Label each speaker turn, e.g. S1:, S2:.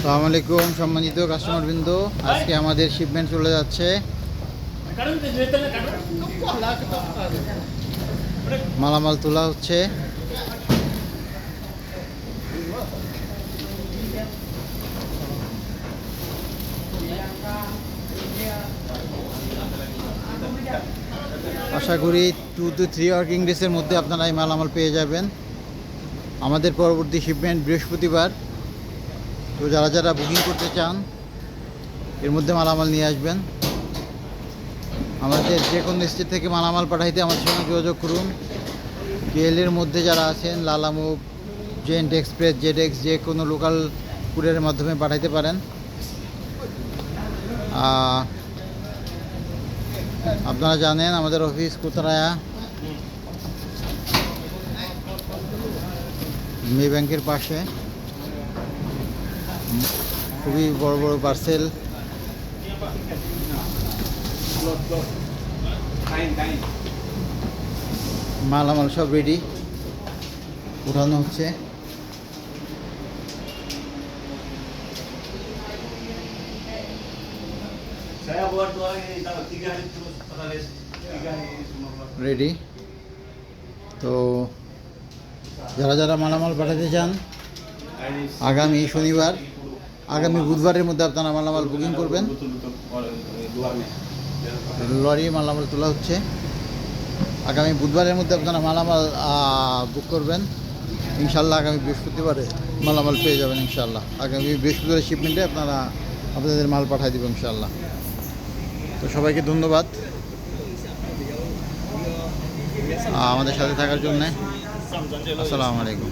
S1: আসসালামু আলাইকুম সম্মানিত কাস্টমারবৃন্দ, আজকে আমাদের শিপমেন্ট চলে যাচ্ছে। মালামাল তোলা হচ্ছে। আশা করি 2 to 3 ওয়ার্কিং ডেজের মধ্যে আপনারা এই মালামাল পেয়ে যাবেন। আমাদের পরবর্তী শিপমেন্ট বৃহস্পতিবার। তো যারা যারা বুকিং করতে চান এর মধ্যে মালামাল নিয়ে আসবেন। আমাদের যে কোনো স্টেট থেকে মালামাল পাঠাইতে আমাদের সঙ্গে যোগাযোগ করুন। কেএলের মধ্যে যারা আছেন লালামুভ, জেন্ট এক্সপ্রেস, জেডএক্স যে কোনো লোকাল কুরিয়ারের মাধ্যমে পাঠাইতে পারেন। আপনারা জানেন আমাদের অফিস কোতরায়া মে ব্যাংকের পাশে। খুবই বড় বড় পার্সেল। মালামাল সব রেডি, উঠানো হচ্ছে। রেডি। তো যারা যারা মালামাল পাঠাতে চান আগামী শনিবার, আগামী বুধবারের মধ্যে আপনারা মালামাল বুকিং করবেন। লরি মালামাল তোলা হচ্ছে। আগামী বুধবারের মধ্যে আপনারা মালামাল বুক করবেন। ইনশাল্লাহ আগামী বৃহস্পতিবারে মালামাল পেয়ে যাবেন। ইনশাল্লাহ আগামী বৃহস্পতিবারের শিপমেন্টে আপনারা আপনাদের মাল পাঠিয়ে দেবেন ইনশাল্লাহ। তো সবাইকে ধন্যবাদ আমাদের সাথে থাকার জন্যে। আসসালামু আলাইকুম।